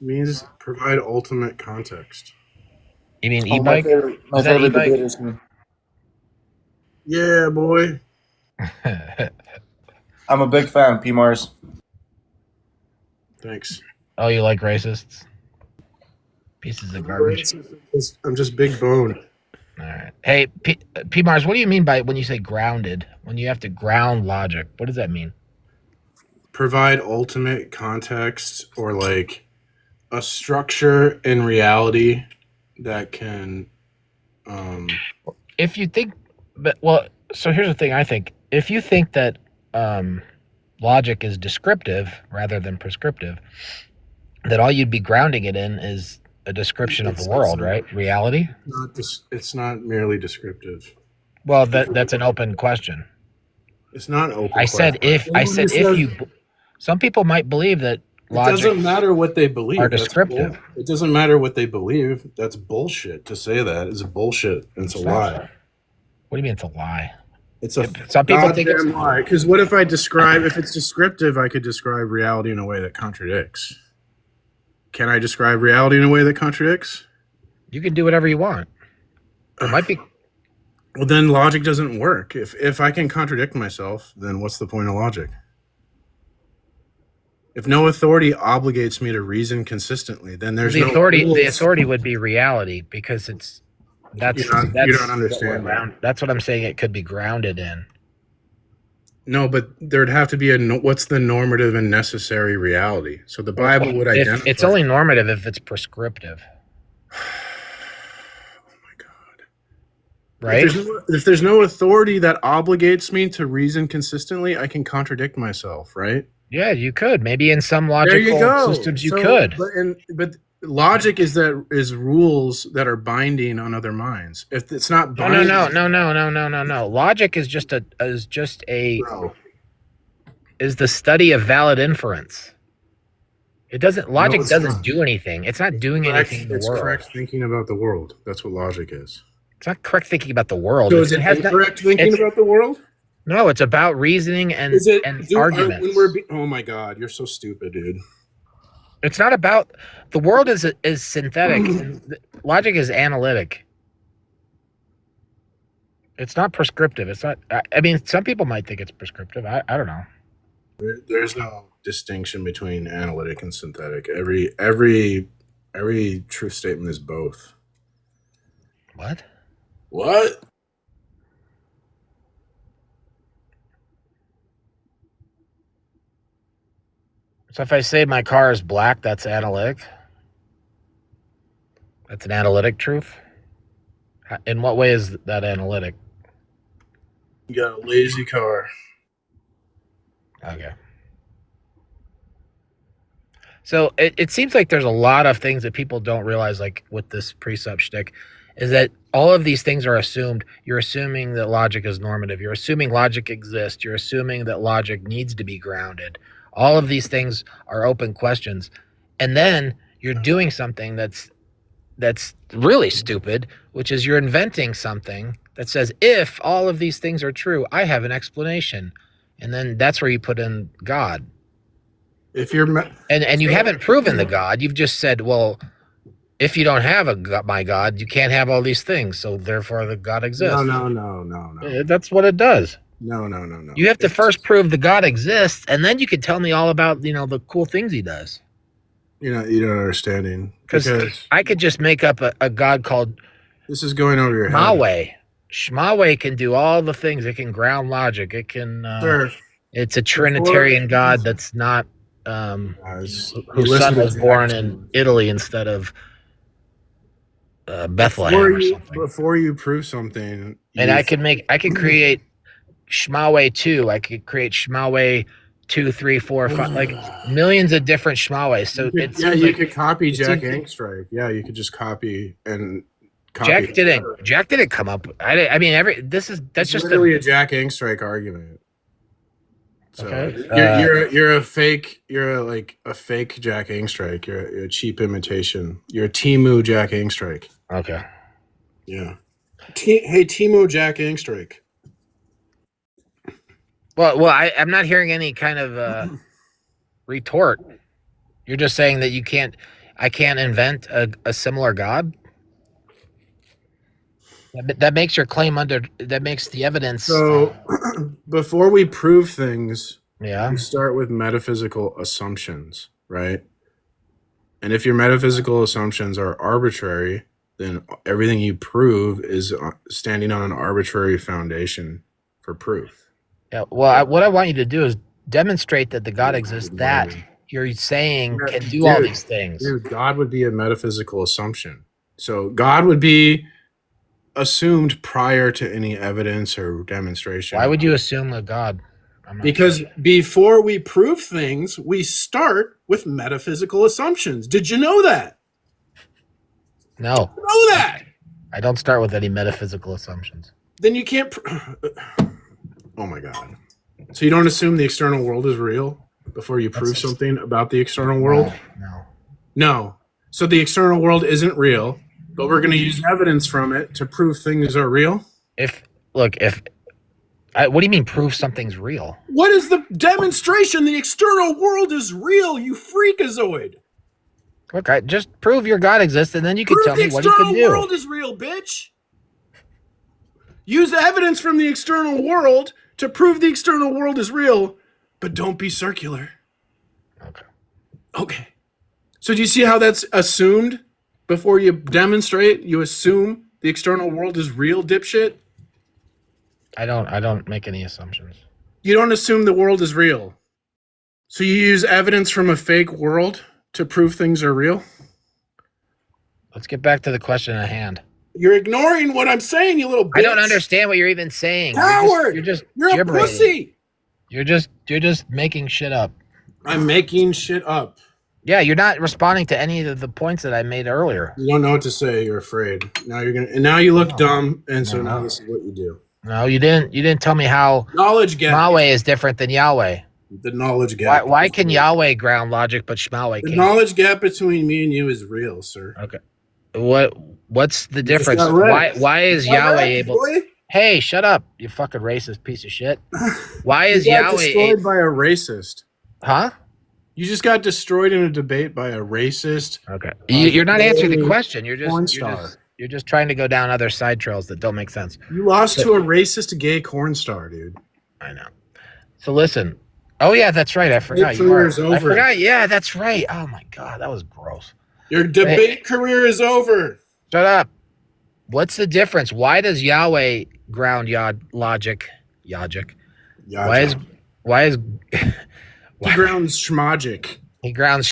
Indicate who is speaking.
Speaker 1: Means provide ultimate context.
Speaker 2: You mean
Speaker 3: Oh, my
Speaker 2: e-bike?
Speaker 3: favorite, my
Speaker 2: Is that
Speaker 3: favorite
Speaker 2: e-bike?
Speaker 3: debater is me.
Speaker 1: Yeah, boy.
Speaker 3: I'm a big fan, PMars.
Speaker 1: Thanks.
Speaker 2: Oh, you like racists? Pieces of garbage.
Speaker 1: I'm just big boned.
Speaker 2: All right. Hey, P Mars, what do you mean by when you say grounded? When you have to ground logic, what does that mean?
Speaker 1: Provide ultimate context or like a structure in reality that can
Speaker 2: If you think, but well, so here's the thing. I think if you think that um, logic is descriptive rather than prescriptive, that all you'd be grounding it in is a description of the
Speaker 1: it's
Speaker 2: world, right? Reality.
Speaker 1: not it's not merely descriptive.
Speaker 2: Well, that's an open question.
Speaker 1: It's not an open
Speaker 2: I said
Speaker 1: question.
Speaker 2: if I said if you. Some people might believe that
Speaker 1: It
Speaker 2: logic
Speaker 1: doesn't matter what they
Speaker 2: are
Speaker 1: believe.
Speaker 2: descriptive.
Speaker 1: It doesn't matter what they believe. That's bullshit. To say that is bullshit. And it's a lie.
Speaker 2: What do you mean it's a lie?
Speaker 1: It's a
Speaker 2: Some people think it's
Speaker 1: goddamn lie. Because what if if it's descriptive, I could describe reality in a way that contradicts. Can I describe reality in a way that contradicts?
Speaker 2: You can do whatever you want. It might be.
Speaker 1: Well, then logic doesn't work. If I can contradict myself, then what's the point of logic? If no authority obligates me to reason consistently, then there's
Speaker 2: the
Speaker 1: no
Speaker 2: authority.
Speaker 1: rules.
Speaker 2: The authority would be reality because it's that's
Speaker 1: you don't understand that.
Speaker 2: That's what I'm saying. It could be grounded in.
Speaker 1: No, but there'd have to be what's the normative and necessary reality. So the Bible would identify.
Speaker 2: It's only normative if it's prescriptive.
Speaker 1: Oh my God!
Speaker 2: Right?
Speaker 1: If there's no authority that obligates me to reason consistently, I can contradict myself, right?
Speaker 2: Yeah, you could. Maybe in some logical systems you could.
Speaker 1: But logic is rules that are binding on other minds. If it's not binding,
Speaker 2: No. Logic is just a
Speaker 1: Bro.
Speaker 2: is the study of valid inference. It doesn't. Logic doesn't
Speaker 1: not.
Speaker 2: do anything. It's not doing anything in the world.
Speaker 1: It's correct thinking about the world. That's what logic is.
Speaker 2: It's not correct thinking about the world.
Speaker 1: So is it incorrect thinking about the world?
Speaker 2: No, it's about reasoning and arguments.
Speaker 1: Oh my God, you're so stupid, dude.
Speaker 2: It's not about the world is synthetic. Logic is analytic. It's not prescriptive. It's not. I mean, some people might think it's prescriptive. I don't know.
Speaker 1: There's no distinction between analytic and synthetic. Every truth statement is both.
Speaker 2: What?
Speaker 1: What?
Speaker 2: So if I say my car is black, that's analytic. That's an analytic truth. In what way is that analytic?
Speaker 1: You got a lazy car.
Speaker 2: Okay. So it seems like there's a lot of things that people don't realize, like with this precept shtick, is that all of these things are assumed. You're assuming that logic is normative. You're assuming logic exists. You're assuming that logic needs to be grounded. All of these things are open questions. And then you're doing something that's really stupid, which is you're inventing something that says, if all of these things are true, I have an explanation. And then that's where you put in God.
Speaker 1: If you're
Speaker 2: and you haven't proven the God. You've just said, well, if you don't have my God, you can't have all these things. So therefore the God exists.
Speaker 1: No.
Speaker 2: That's what it does.
Speaker 1: No.
Speaker 2: You have to first prove the God exists, and then you can tell me all about, the cool things he does.
Speaker 1: You don't understanding.
Speaker 2: Because I could just make up a God called
Speaker 1: this is going over your
Speaker 2: Shmaweh.
Speaker 1: head.
Speaker 2: Shmaweh can do all the things. It can ground logic. It can it's a Trinitarian God that's not whose son was born in Italy instead of Bethlehem or something.
Speaker 1: Before you prove something,
Speaker 2: and I could create Shmaweh 2. I could create Shmaweh 2, 3, 4, 5, like millions of different Shmawehs. So
Speaker 1: you could copy Jack Angstrike. Yeah, you could just copy and copy.
Speaker 2: Jack didn't come up. I mean, that's just
Speaker 1: literally a Jack Angstrike argument. So
Speaker 2: okay.
Speaker 1: You're a fake. You're a fake Jack Angstrike. You're a cheap imitation. You're a Timu Jack Angstrike.
Speaker 2: Okay.
Speaker 1: Yeah. Hey, Timu Jack Angstrike.
Speaker 2: Well, I'm not hearing any kind of retort. You're just saying that you can't. I can't invent a similar God? That makes your claim that makes the evidence.
Speaker 1: So before we prove things,
Speaker 2: Yeah.
Speaker 1: we start with metaphysical assumptions, right? And if your metaphysical assumptions are arbitrary, then everything you prove is standing on an arbitrary foundation for proof.
Speaker 2: Yeah. Well, what I want you to do is demonstrate that the God exists that you're saying can do all these things.
Speaker 1: Dude, God would be a metaphysical assumption. So God would be assumed prior to any evidence or demonstration.
Speaker 2: Why would you assume a God?
Speaker 1: Because before we prove things, we start with metaphysical assumptions. Did you know that?
Speaker 2: No.
Speaker 1: Know that?
Speaker 2: I don't start with any metaphysical assumptions.
Speaker 1: Then you can't. Oh my God. So you don't assume the external world is real before you prove something about the external world? No. So the external world isn't real, but we're going to use evidence from it to prove things are real?
Speaker 2: What do you mean prove something's real?
Speaker 1: What is the demonstration? The external world is real, you freakazoid.
Speaker 2: Look, I just prove your God exists, and then you can tell me what you can do.
Speaker 1: The external world is real, bitch. Use evidence from the external world to prove the external world is real, but don't be circular. Okay. So do you see how that's assumed? Before you demonstrate, you assume the external world is real, dipshit?
Speaker 2: I don't make any assumptions.
Speaker 1: You don't assume the world is real. So you use evidence from a fake world to prove things are real?
Speaker 2: Let's get back to the question at hand.
Speaker 1: You're ignoring what I'm saying, you little bitch.
Speaker 2: I don't understand what you're even saying.
Speaker 1: Coward!
Speaker 2: You're
Speaker 1: a pussy!
Speaker 2: You're just making shit up.
Speaker 1: I'm making shit up.
Speaker 2: Yeah, you're not responding to any of the points that I made earlier.
Speaker 1: You don't know what to say, you're afraid. Now you look dumb, and so now this is what you do.
Speaker 2: No, you didn't. You didn't tell me how
Speaker 1: knowledge gap.
Speaker 2: Shmaweh is different than Yaweh.
Speaker 1: The knowledge gap.
Speaker 2: Why can Yaweh ground logic, but Shmaweh can't?
Speaker 1: The knowledge gap between me and you is real, sir.
Speaker 2: Okay. What's the difference? Why is Yaweh able?
Speaker 1: Boy?
Speaker 2: Hey, shut up, you fucking racist piece of shit. Why is
Speaker 1: you got
Speaker 2: Yaweh
Speaker 1: destroyed by a racist?
Speaker 2: Huh?
Speaker 1: You just got destroyed in a debate by a racist.
Speaker 2: Okay. You're not answering the question. You're just trying to go down other side trails that don't make sense.
Speaker 1: You lost to a racist gay corn star, dude.
Speaker 2: I know. So listen. Oh yeah, that's right. I forgot.
Speaker 1: Over.
Speaker 2: I forgot. Yeah, that's right. Oh my God, that was gross.
Speaker 1: Your debate career is over.
Speaker 2: Shut up. What's the difference? Why does Yaweh ground logic? Why is
Speaker 1: he grounds Shmagic.
Speaker 2: He grounds